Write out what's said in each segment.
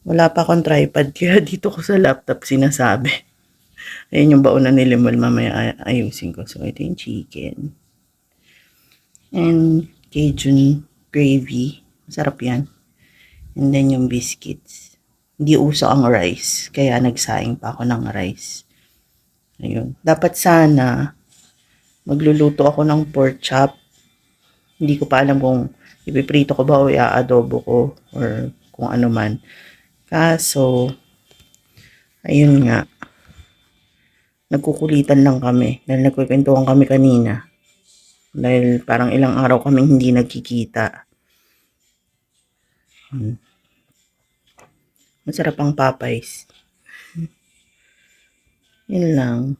Wala pa akong tripod, kaya dito ko sa laptop sinasabi. Ayan yung baon na nilimol, mamaya ayusin ko. So, ito yung chicken. And Cajun gravy. Masarap yan. And then yung biscuits. Hindi uso ang rice, kaya nagsaing pa ako ng rice. Ayun. Dapat sana, magluluto ako ng pork chop. Hindi ko pa alam kung ipiprito ko ba o i-adobo ko or kung ano man. Kaso, ayun nga, nagkukulitan lang kami dahil nagkukwentuhan kami kanina. Dahil parang ilang araw kaming hindi nagkikita. Masarap ang Popeyes. Yun lang.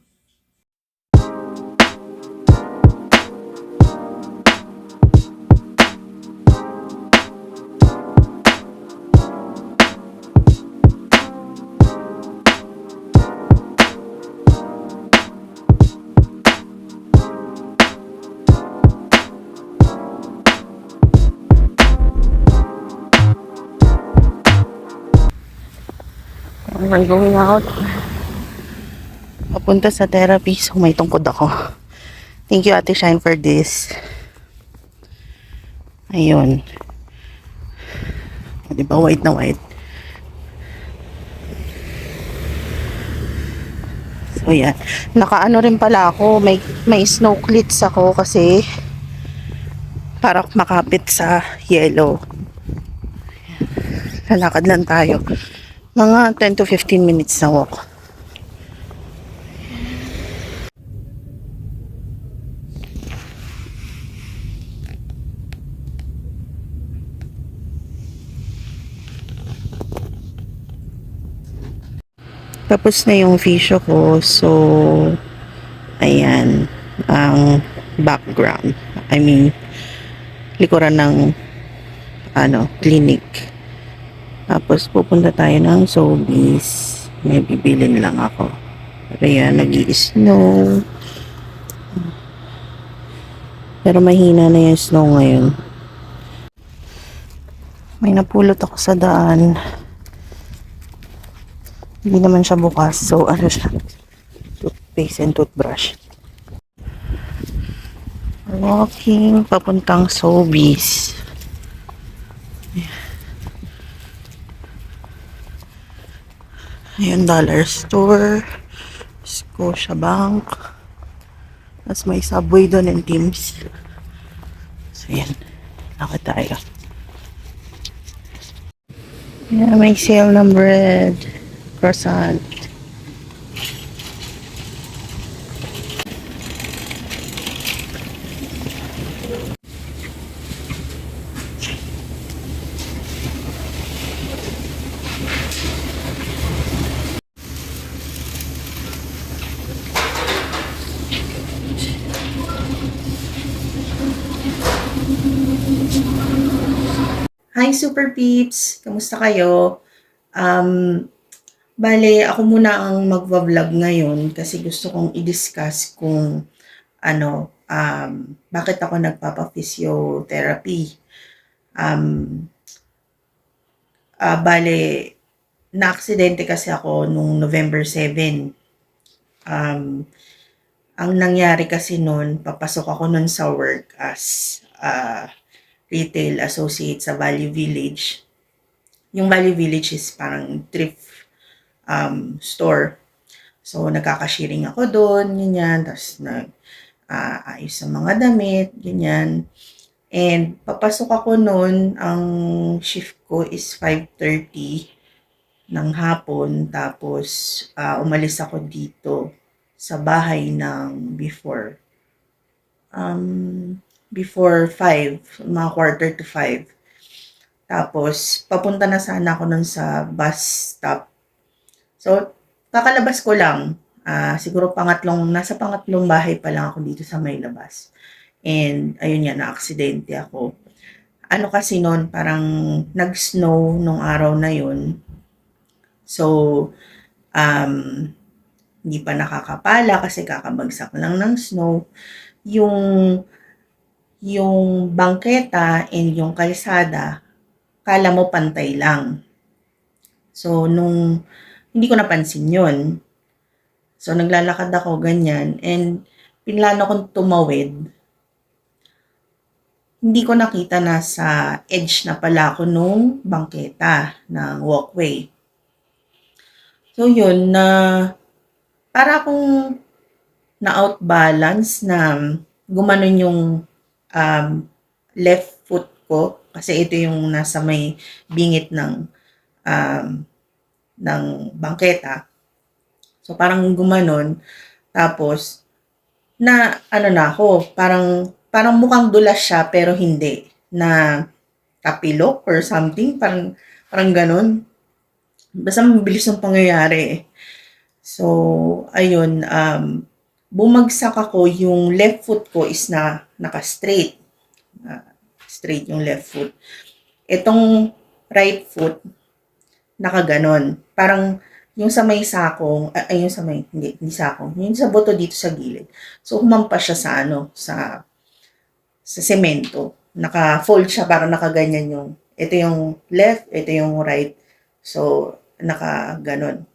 We're going out. Papunta sa therapy. So, may tungkod ako. Thank you, Ate Shine, for this. Ayun. Diba, white na white. So, yan. Nakaano rin pala ako. May snow cleats ako kasi para makapit sa yellow. Lalakad lang tayo. Mga 10 to 15 minutes na walk. Tapos na yung fisyo ko. So, ayan. Ang background. I mean, likuran ng clinic. Tapos pupunta tayo ng Sobeys. May bibilin lang ako. Pero yan, nag-i-snow. Pero mahina na yung snow ngayon. May napulot ako sa daan. Hindi naman siya bukas. So, ano siya? Toothpaste and toothbrush. Walking papuntang Sobeys. Ayun, dollar store. Scotiabank. Tapos may Subway doon and Teams. So, yan. Lakad tayo. Yeah, may sale ng bread. Croissant. Hi Super Peeps! Kamusta kayo? Bale, ako muna ang magva-vlog ngayon kasi gusto kong i-discuss kung bakit ako nagpapa-physiotherapy. Bale, na-aksidente kasi ako nung November 7. Ang nangyari kasi noon, papasok ako noon sa work as retail associate sa Value Village. Yung Value Village is parang thrift store. So, nagkakasharing ako doon, ganyan. Tapos, ayos sa mga damit, ganyan. And, papasok ako noon, ang shift ko is 5:30 ng hapon. Tapos, umalis ako dito sa bahay ng before 5, mga 4:45. Tapos, papunta na sana ako nun sa bus stop. So, kakalabas ko lang. Siguro nasa pangatlong bahay pa lang ako dito sa may labas. And, ayun nga, na-aksidente ako. Ano kasi nun, parang nag-snow nung araw na yun. So, hindi pa nakakapala kasi kakabagsak lang ng snow. Yung bangketa and yung kalsada, kala mo pantay lang. So, hindi ko napansin yon. So, naglalakad ako ganyan and pinlano kong tumawid. Hindi ko nakita na sa edge na pala ako nung bangketa ng walkway. So, yun na para akong na-outbalance na gumanon yung um, left foot ko kasi ito yung nasa may bingit um, ng bangketa. So, parang gumanon. Tapos, na ako, parang mukhang dulas siya pero hindi. Na tapilok or something, parang ganun. Basta mabilis ang pangyayari eh. So, ayun, bumagsak ako, yung left foot ko is naka-straight. Straight yung left foot. Itong right foot, nakaganon. Parang yung sa may sakong, yung sa may, hindi sakong, yung sa buto dito sa gilid. So, humampas siya sa semento. Naka-fold siya, parang nakaganyan yung, ito yung left, ito yung right. So, nakaganon.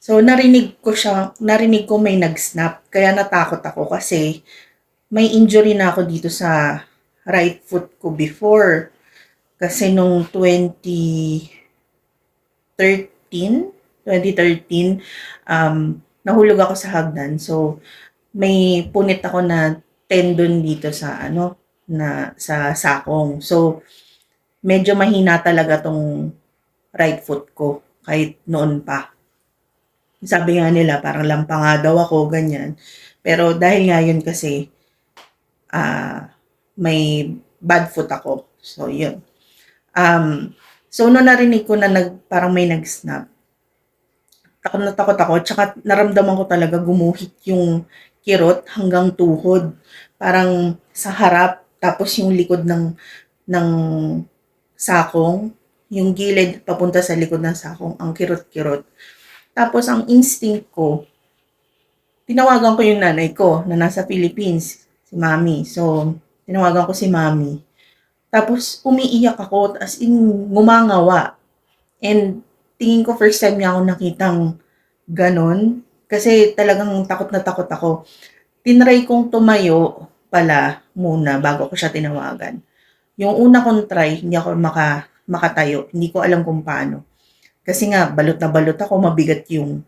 So, narinig ko may nag-snap. Kaya natakot ako kasi may injury na ako dito sa right foot ko before. Kasi nung 2013, nahulog ako sa hagdan. So, may punit ako na tendon dito sa sa sakong. So, medyo mahina talaga tong right foot ko kahit noon pa. Sabi nga nila parang lampa nga daw ako, ganyan. Pero dahil nga yun kasi may bad foot ako. So, yun. So, nung narinig ko na parang may nag-snap, takot na takot ako. Tsaka naramdaman ko talaga gumuhit yung kirot hanggang tuhod. Parang sa harap, tapos yung likod ng sakong, yung gilid papunta sa likod ng sakong, ang kirot-kirot. Tapos ang instinct ko, tinawagan ko yung nanay ko na nasa Philippines, si Mami. So, tinawagan ko si Mami. Tapos umiiyak ako, as in ngumangawa. And tingin ko first time niya ako nakitang ganon. Kasi talagang takot na takot ako. Tinry kong tumayo pala muna bago ko siya tinawagan. Yung una kong try, hindi ako makatayo. Hindi ko alam kung paano. Kasi nga, balot na balot ako, mabigat yung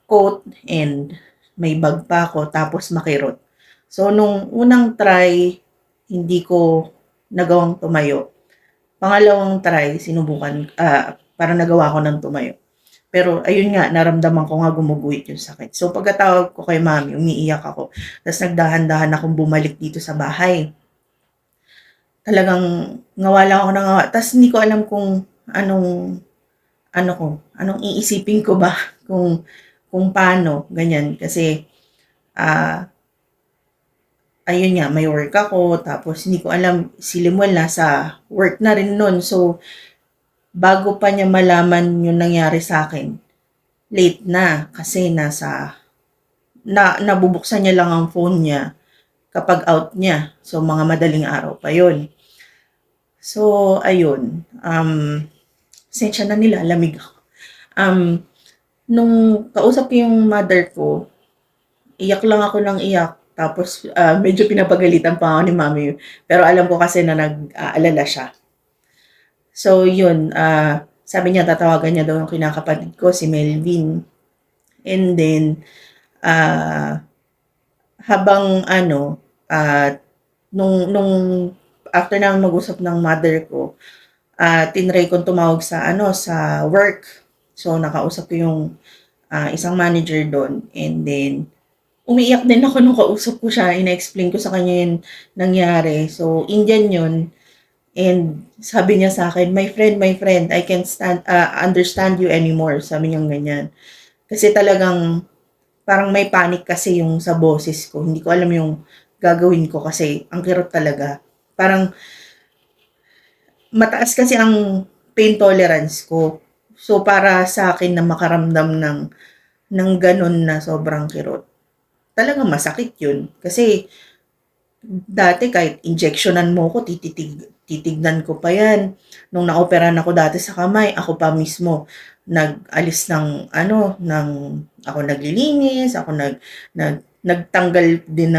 coat and may bag pa ako, tapos makirot. So, nung unang try, hindi ko nagawang tumayo. Pangalawang try, sinubukan, parang nagawa ko ng tumayo. Pero ayun nga, naramdaman ko nga gumuguhit yung sakit. So pagkatawag ko kay Mami, umiiyak ako. Tapos nagdahan-dahan akong bumalik dito sa bahay. Talagang ngawa lang ako ng ngawa. Tapos hindi ko alam kung anong iisipin ko ba kung paano, ganyan. Kasi, ayun nga, may work ako, tapos hindi ko alam, si Limuel nasa work na rin nun. So, bago pa niya malaman yung nangyari sa akin, late na kasi nabubuksan niya lang ang phone niya kapag out niya. So, mga madaling araw pa yun. So, ayun. Sensya na nila, lamig ako. Nung kausap ko yung mother ko, iyak lang ako ng iyak. Tapos, medyo pinapagalitan pa ako ni Mami. Pero alam ko kasi na nag-aalala siya. So, yun. Sabi niya, tatawagan niya daw yung kinakapatid ko, si Melvin. And then, habang nung after na mag-usap ng mother ko, tinry kong tumawag sa work. So, nakausap ko yung isang manager doon. And then, umiiyak din ako nung kausap ko siya. Ina-explain ko sa kanya yung nangyari. So, Indian yun. And sabi niya sa akin, my friend, I can't understand you anymore. Sabi niya ganyan. Kasi talagang, parang may panic kasi yung sa boses ko. Hindi ko alam yung gagawin ko kasi ang kirot talaga. Parang, mataas kasi ang pain tolerance ko. So, para sa akin na makaramdam ng ganun na sobrang kirot, talagang masakit yun. Kasi, dati kahit injectionan mo ko, titignan ko pa yan. Nung naoperahan ako dati sa kamay, ako pa mismo nag-alis ng ano, ako naglilinis, ako nagtanggal din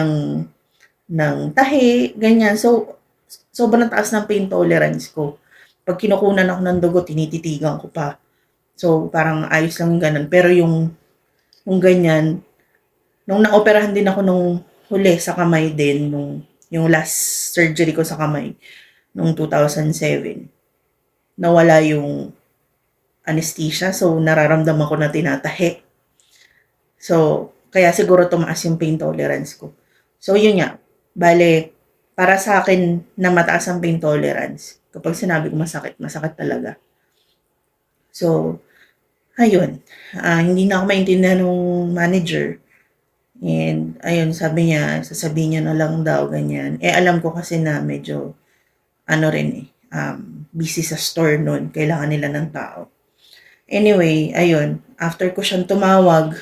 ng tahi, ganyan. So, sobrang taas ng pain tolerance ko. Pag kinukunan ako ng dugo, tinititigan ko pa. So, parang ayos lang yung ganun. Pero yung ganyan, nung naoperahan din ako nung huli sa kamay din, yung last surgery ko sa kamay, nung 2007, nawala yung anesthesia. So, nararamdaman ko na tinatahi. So, kaya siguro tumaas yung pain tolerance ko. So, yun nga. Bale, para sa akin na mataas ang pain tolerance, kapag sinabi ko masakit, masakit talaga. So, ayun. Hindi na ako maintindihan ng manager. And, ayun, sabi niya, sasabihin niya na lang daw, ganyan. Alam ko kasi na medyo, rin busy sa store nun. Kailangan nila ng tao. Anyway, ayun. After ko siyang tumawag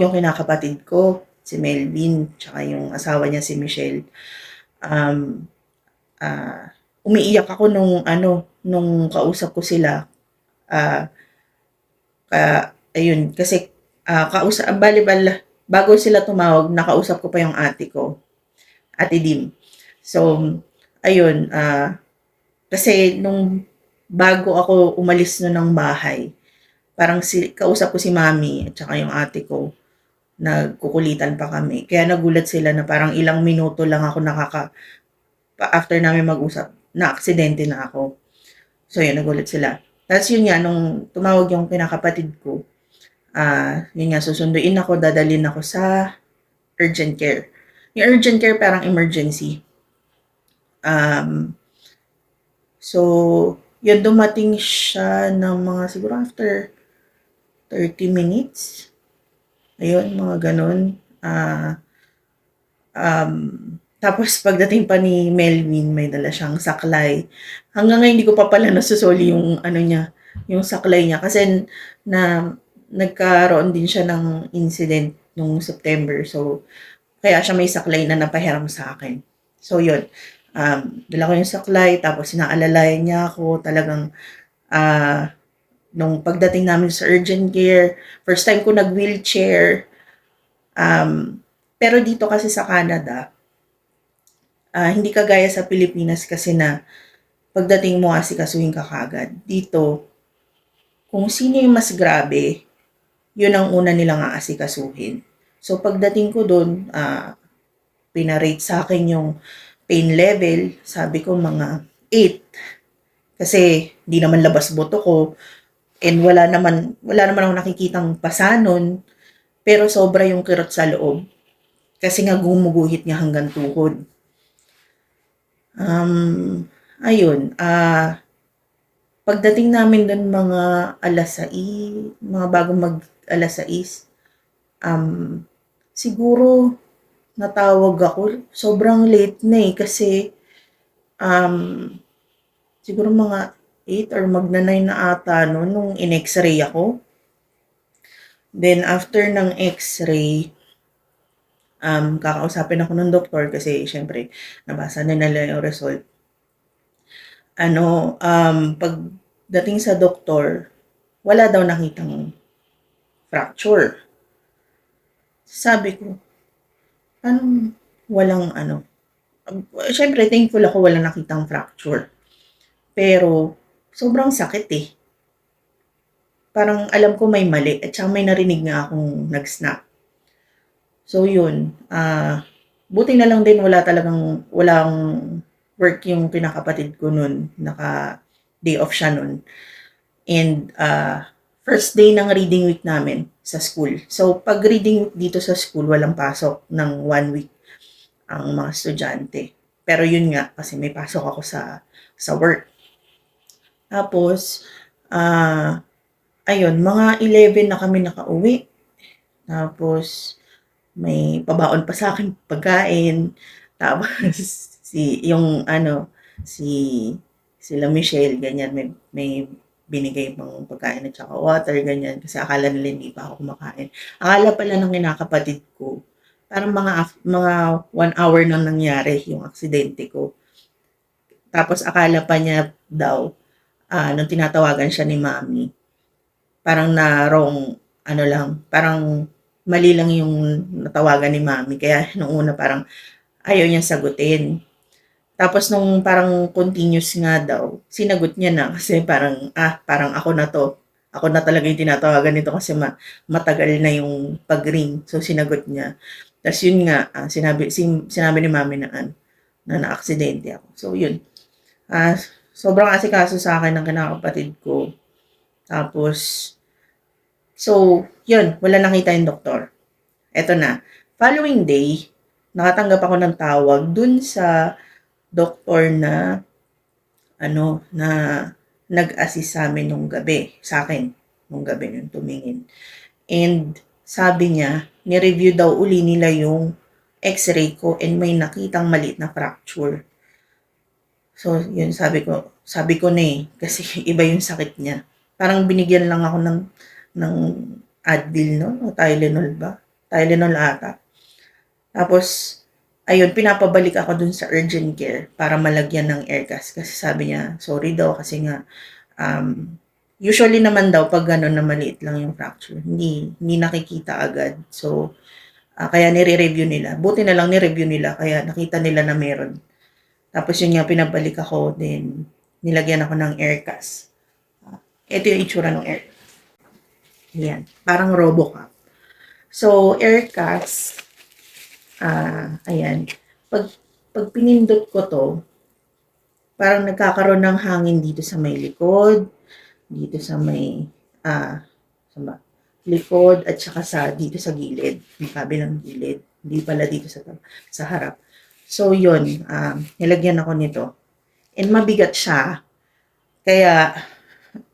yung kinakapatid ko, si Melvin, tsaka yung asawa niya si Michelle. Umiiyak ako nung kausap ko sila. Ayun, kasi bago sila tumawag, nakausap ko pa yung ate ko, Ate Dim. So, ayun, kasi nung bago ako umalis ng bahay, parang kausap ko si mami at saka yung ate ko, nagkukulitan pa kami. Kaya nagulat sila na parang ilang minuto lang ako after namin mag-usap, na aksidente na ako. So yun, nagulat sila. Tapos yun nga, nung tumawag yung kinakapatid ko, yun nga, susunduin ako, dadalhin ako sa urgent care. Yung urgent care parang emergency. So, yun, dumating siya ng mga siguro after 30 minutes. Ayun, mga ganun. Tapos pagdating pa ni Melvin, may dala siyang saklay. Hanggang ngayon hindi ko pa pala nasusoli yung niya, yung saklay niya kasi nagkaroon din siya ng incident nung September. So, kaya siya may saklay na napahiram sa akin. So, yun. Dala ko yung saklay, tapos sinaalalayan niya ako. Talagang, nung pagdating namin sa urgent care, first time ko nag-wheelchair. Pero dito kasi sa Canada, hindi kagaya sa Pilipinas kasi na pagdating mo asikasuhin ka kagad. Dito, kung sino yung mas grabe, yun ang una nilang aasikasuhin. So pagdating ko doon, pinarate sa akin yung pain level, sabi ko mga 8. Kasi di naman labas boto ko and wala naman ako nakikitang pasanon, pero sobra yung kirot sa loob. Kasi nga gumuguhit niya hanggang tuhod. Ayun, pagdating namin doon mga alas 6, mga bago mag alas 6, siguro natawag ako, sobrang late na kasi siguro mga 8 or magna 9 na ata nung in-x-ray ako. Then after ng x-ray, kakausapin ako ng doktor kasi syempre nabasa na nila yung result. Pagdating sa doktor, wala daw nakitang fracture. Sabi ko, walang syempre thankful ako walang nakitang fracture. Pero sobrang sakit Parang alam ko may mali at saka may narinig nga akong nag-snap. So yun, buti na lang din walang work yung kinakapatid ko nun, naka day off siya nun. And first day ng reading week namin sa school. So pag reading week dito sa school, walang pasok ng 1 week ang mga estudyante. Pero yun nga, kasi may pasok ako sa work. Tapos, ayun, mga 11 na kami nakauwi. Tapos, may pabaon pa sa akin pagkain. Tapos, sila Michelle, ganyan, may binigay pang pagkain at saka water, ganyan. Kasi akala nila hindi pa ako kumakain. Akala pala ng kinakapatid ko, parang mga 1 hour nang nangyari yung aksidente ko. Tapos akala pa niya daw, nung tinatawagan siya ni mami, parang na wrong, ano lang, parang mali lang yung natawagan ni mami. Kaya nung una parang ayaw niyang sagutin. Tapos nung parang continuous nga daw, sinagot niya na kasi parang, parang ako na to. Ako na talaga yung tinatawagan nito kasi matagal na yung pag-ring. So sinagot niya. Tapos yun nga, sinabi ni mami na, na na-aksidente ako. So yun, sobrang asikaso sa akin ng kinakapatid ko. Tapos, so yun, wala nakita yung doktor. Eto na, following day, nakatanggap ako ng tawag dun sa doktor na na nag-assist sa amin nung gabi, sa akin, nung gabi nung tumingin. And sabi niya, ni-review daw uli nila yung x-ray ko and may nakitang maliit na fracture. So, yun sabi ko na kasi iba yung sakit niya. Parang binigyan lang ako ng Advil, no? O Tylenol ba? Tylenol ata. Tapos, ayun, pinapabalik ako dun sa urgent care para malagyan ng air gas. Kasi sabi niya, sorry daw kasi nga, usually naman daw pag gano'n na maliit lang yung fracture, hindi nakikita agad. So, kaya nire-review nila. Buti na lang nire-review nila, kaya nakita nila na meron. Tapos yun nga, pinabalik ako, then nilagyan ako ng air gas. Ito yung itsura ng air. Yan, parang Robocop. So, air gas, ayan. Pag pinindot ko to, parang nagkakaroon ng hangin dito sa may likod, dito sa may, likod, at saka dito sa gilid, yung kabilang gilid. Hindi pala dito sa harap. So, yun, nilagyan ako nito. And mabigat siya, kaya,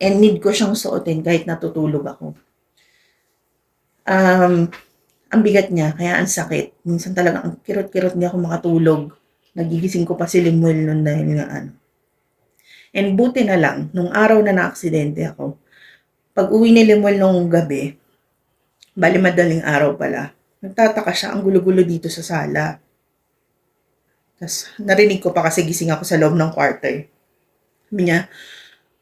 and need ko siyang suotin kahit natutulog ako. Ang bigat niya, kaya ang sakit. Minsan talaga, ang kirot-kirot niya ako makatulog. Nagigising ko pa si Limuel nun dahil nga And buti na lang, nung araw na na-aksidente ako, pag uwi ni Limuel nung gabi, bali madaling araw pala, nagtataka siya, ang gulo-gulo dito sa sala. Tapos narinig ko pa kasi gising ako sa loob ng kwarto eh. Sabi niya,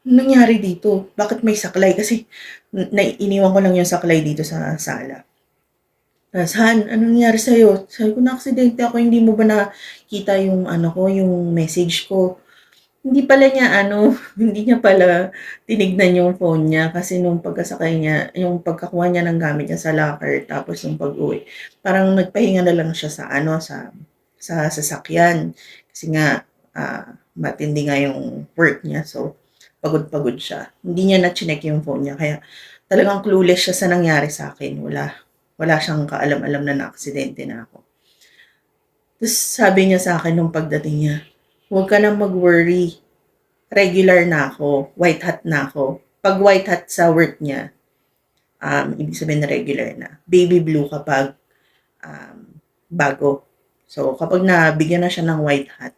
anong nangyari dito? Bakit may saklay? Kasi iniwan ko lang yung saklay dito sa sala. Tapos, Han, anong nangyari sa'yo? Sabi ko, na-aksidente ako, hindi mo ba nakita yung yung message ko? Hindi pala niya hindi niya pala tinignan yung phone niya kasi nung pagkasakay niya, yung pagkakuha niya ng gamit niya sa locker, tapos yung pag-uwi, parang nagpahinga na lang siya sa sasakyan. Kasi nga, matindi nga yung work niya. So, pagod-pagod siya. Hindi niya na-chinek yung phone niya. Kaya talagang clueless siya sa nangyari sa akin. Wala siyang kaalam-alam na na-aksidente na ako. Tapos sabi niya sa akin nung pagdating niya, huwag ka na mag-worry. Regular na ako. White hat na ako. Pag white hat sa work niya, ibig sabihin na regular na. Baby blue kapag bago. So, kapag nabigyan na siya ng white hat,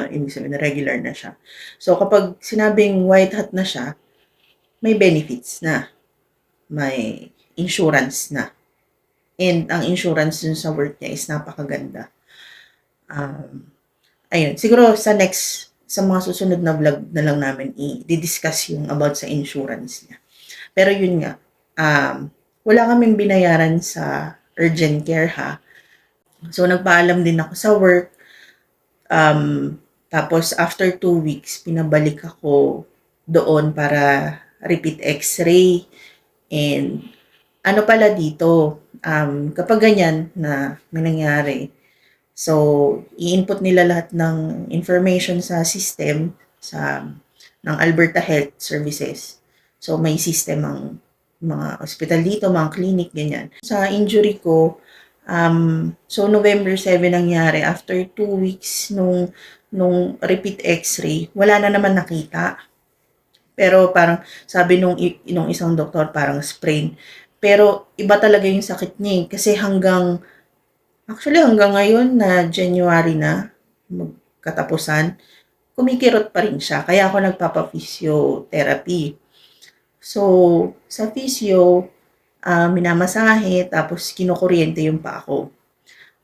ibig sabihin na regular na siya. So, kapag sinabing white hat na siya, may benefits na. May insurance na. And ang insurance dun sa work niya is napakaganda. Ayun, siguro sa mga susunod na vlog na lang namin i-discuss yung about sa insurance niya. Pero yun nga, wala kaming binayaran sa urgent care ha. So, nagpaalam din ako sa work. Tapos, after 2 weeks, pinabalik ako doon para repeat x-ray. And, pala dito, kapag ganyan na may nangyari, so, i-input nila lahat ng information sa system ng Alberta Health Services. So, may system ang mga hospital dito, mga clinic, ganyan. Sa injury ko, so November 7 nangyari, after 2 weeks nung repeat x-ray, wala na naman nakita. Pero parang sabi nung isang doktor, parang sprain. Pero iba talaga yung sakit niya kasi hanggang ngayon na January na, magkatapusan, kumikirot pa rin siya. Kaya ako nagpapa-physiotherapy. So, sa physio, minamasahe, tapos kinukuryente yung paa ko.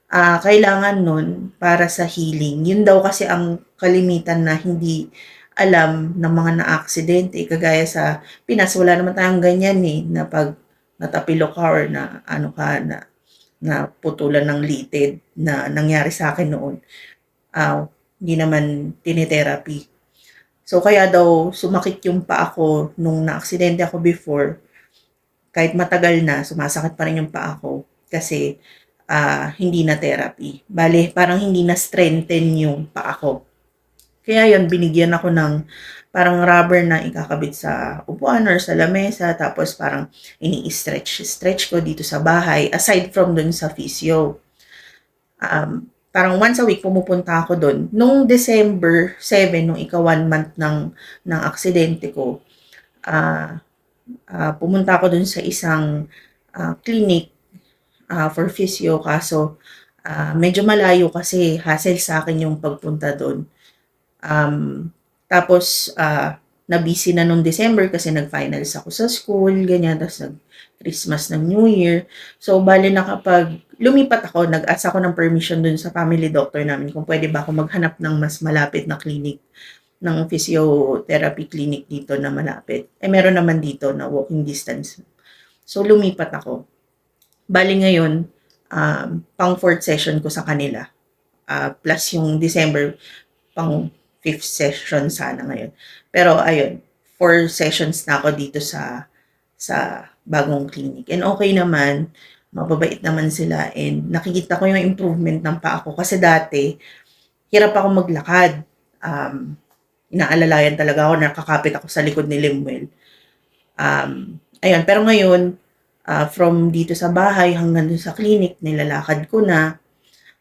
kailangan nun para sa healing. Yun daw kasi ang kalimitan na hindi alam ng mga naaksidente. Kagaya sa Pinas, wala naman tayong ganyan eh, na pag natapilo ka or na ano ka, na putulan ng litid na nangyari sa akin noon. Hindi naman tinitherapy. So, kaya daw sumakit yung paa ko nung naaksidente ako before. Kahit matagal na, sumasakit pa rin yung paa ko. Kasi, hindi na therapy. Bale, parang hindi na strengthen yung paa ko. Kaya yon binigyan ako ng parang rubber na ikakabit sa upuan or sa lamesa. Tapos parang ini-stretch ko dito sa bahay. Aside from dun sa physio. Parang once a week pumupunta ako doon. Nung December 7, nung ika-1 month ng aksidente ko, pumunta ako doon sa isang clinic for physio. Kaso, medyo malayo kasi hassle sa akin yung pagpunta doon. Tapos, na-busy na nung December kasi nag-finals ako sa school, ganyan. Tapos nag-Christmas ng New Year. So, bali na kapag lumipat ako, nag-ask ako ng permission dun sa family doctor namin kung pwede ba ako maghanap ng mas malapit na clinic, ng physiotherapy clinic dito na malapit. Meron naman dito na walking distance. So, lumipat ako. Bali ngayon, pang 4th session ko sa kanila. Plus yung December, pang 5th session sana ngayon. Pero ayun, 4 sessions na ako dito sa bagong clinic. And okay naman, mababait naman sila and nakikita ko yung improvement ng paa ko. Kasi dati, hirap ako maglakad. Inaalalayan talaga ako, nakakapit ako sa likod ni Limuel. Ayun, pero ngayon, from dito sa bahay hanggang dun sa clinic, nilalakad ko na.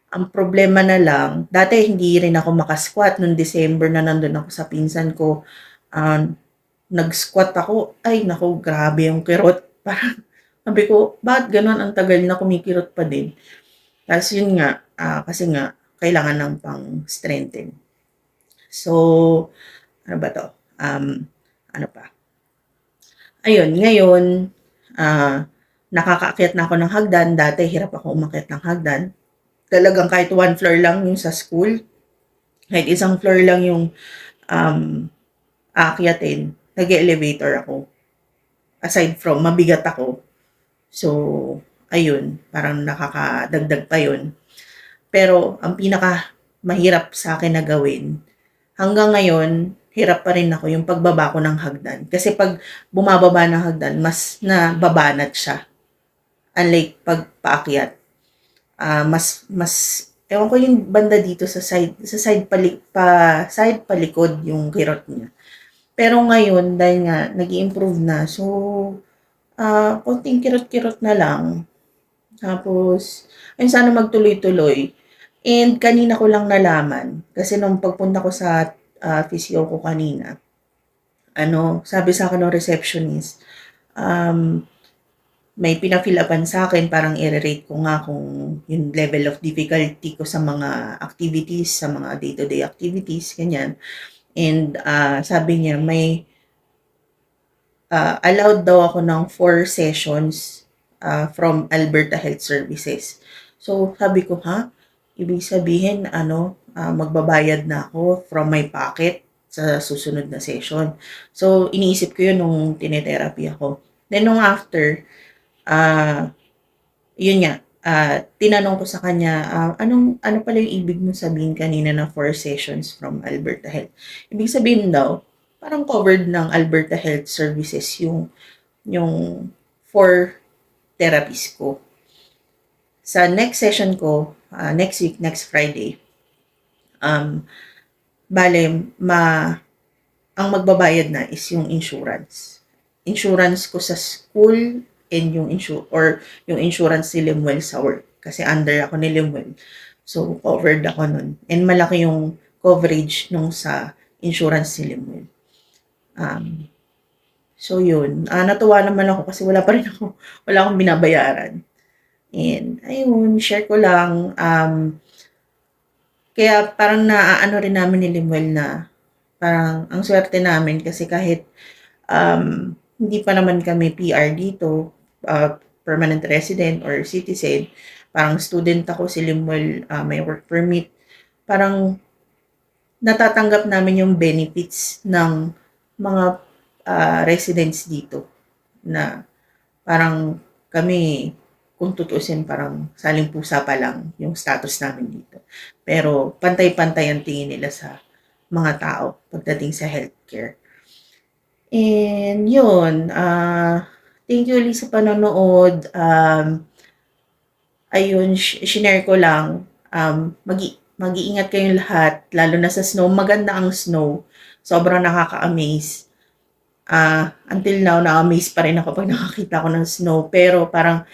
Ang problema na lang, dati hindi rin ako makasquat. Noong December na nandun ako sa pinsan ko, nag-squat ako. Ay, naku, grabe yung kirot. Parang, sabi ko, bakit ganun ang tagal na kumikirot pa din? Tapos yun nga, kasi nga, kailangan ng pang-strengthen. So, ano ba to? Ano pa? Ayun, ngayon, nakakaakyat na ako ng hagdan. Dati, hirap ako umakyat ng hagdan. Talagang kahit 1 floor lang yung sa school, kahit isang floor lang yung aakyatin, nag-elevator ako. Aside from mabigat ako. So, ayun, parang nakakadagdag pa yun. Pero, ang pinaka mahirap sa akin na gawin, hanggang ngayon, hirap pa rin ako yung pagbaba ko ng hagdan. Kasi pag bumababa ng hagdan, mas nababanat siya. Unlike pag paakyat. Ewan ko yung banda dito sa side palikod yung kirot niya. Pero ngayon, dahil nga, nag-i-improve na. So, konting kirot-kirot na lang. Tapos, ayun, sana magtuloy-tuloy. And kanina ko lang nalaman, kasi nung pagpunta ko sa physio ko kanina, sabi sa akin ng receptionist, may pina-fill upan sa akin, parang i-rate ko nga kung yung level of difficulty ko sa mga activities, sa mga day-to-day activities, ganyan. And sabi niya, may allowed daw ako ng 4 sessions from Alberta Health Services. So, sabi ko, ibig sabihin, magbabayad na ako from my pocket sa susunod na session. So, iniisip ko yun nung tinetherapy ako. Then, nung after, yun nga, tinanong ko sa kanya, ano pala yung ibig mo sabihin kanina na 4 sessions from Alberta Health? Ibig sabihin daw, parang covered ng Alberta Health Services yung 4 therapies ko. Sa next session ko, next week, next Friday, ang magbabayad na is yung insurance. Insurance ko sa school and yung insurance ni Limuel sa work. Kasi under ako ni Limuel. So, covered ako nun. And malaki yung coverage nung sa insurance ni Limuel. So, yun. Natuwa naman ako kasi wala akong binabayaran. And, ayun, share ko lang. Kaya parang naaano rin namin ni Limuel na parang ang swerte namin kasi kahit hindi pa naman kami PR dito, permanent resident or citizen, parang student ako, si Limuel may work permit, parang natatanggap namin yung benefits ng mga residents dito na parang kami, kung tutuusin, parang saling pusa pa lang yung status namin dito. Pero pantay-pantay ang tingin nila sa mga tao pagdating sa healthcare. And yun, thank you ulit sa panonood. Ayun, shinare ko lang. Mag-iingat kayong lahat, lalo na sa snow. Maganda ang snow. Sobrang nakaka-amaze. Until now, na-amaze pa rin ako pag nakakita ko ng snow. Pero parang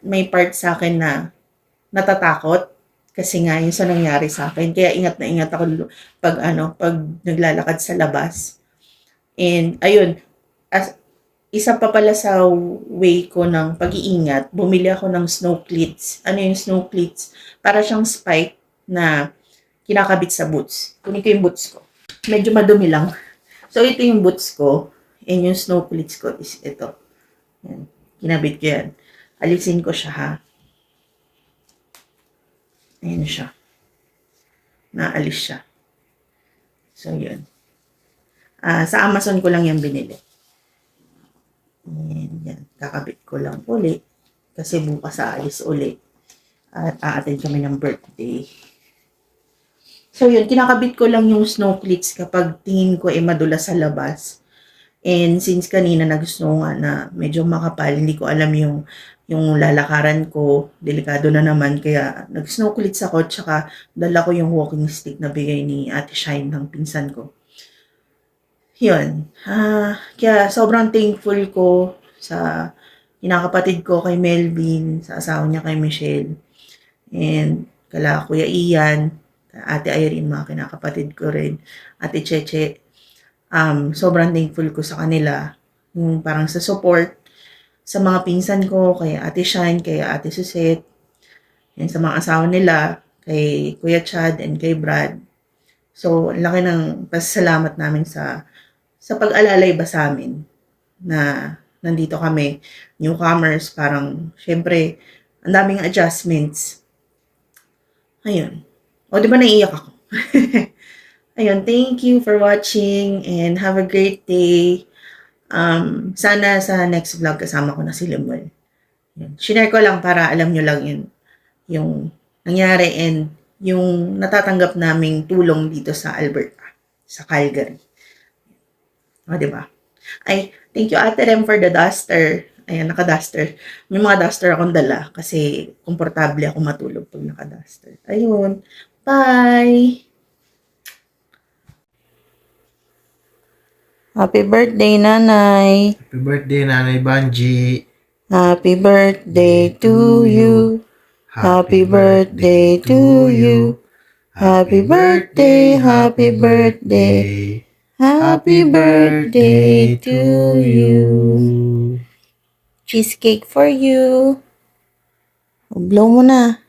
may part sa akin na natatakot kasi nga yun sa nangyari sa akin. Kaya ingat na ingat ako pag naglalakad sa labas. And ayun, isa pa pala sa way ko ng pag-iingat, bumili ako ng snow cleats. Ano yung snow cleats? Para siyang spike na kinakabit sa boots. Kunin ko yung boots ko. Medyo madumi lang. So, ito yung boots ko. And yung snow cleats ko is ito. Yan. Kinabit ko yan. Alisin ko siya, ha. Ayan siya. Naalis siya. So, yun. Sa Amazon ko lang yan binili. Yan. Kakabit ko lang uli. Kasi bukas aalis uli. At a-attend kami ng birthday. So, yun. Kinakabit ko lang yung snow cleats kapag tingin ko madulas sa labas. And since kanina nag-snow nga na medyo makapal, hindi ko alam yung lalakaran ko, delikado na naman, kaya nag-snow cleats ako, tsaka dala ko yung walking stick na bigay ni Ate Shine ng pinsan ko. Yun. Kaya sobrang thankful ko sa kinakapatid ko kay Melvin, sa asawa niya kay Michelle, and kala Kuya Ian, Ate Irene, mga kinakapatid ko rin, Ate Cheche. Sobrang thankful ko sa kanila, yung parang sa support, sa mga pinsan ko, kay Ate Shine, kay Ate Suset, yan sa mga asawa nila, kay Kuya Chad, and kay Brad. So, laki ng pasasalamat namin sa pag-alalay ba sa amin na nandito kami, newcomers, parang, syempre, ang daming adjustments. Ayun. O, di ba naiiyak ako? Ayun, thank you for watching and have a great day. Sana sa next vlog kasama ko na si Limuel. Share ko lang para alam nyo lang yun, yung nangyari and yung natatanggap naming tulong dito sa Alberta, sa Calgary. O, diba? Ay, thank you Ate Rem for the duster. Ayan, naka-duster. May mga duster akong dala kasi komportable ako matulog pag naka-duster. Ayun. Bye! Happy birthday, Nanay! Happy birthday, Nanay Banji! Happy birthday to you! Happy birthday to you! Happy birthday, happy birthday! Happy birthday to you! Cheesecake for you! Blow mo na!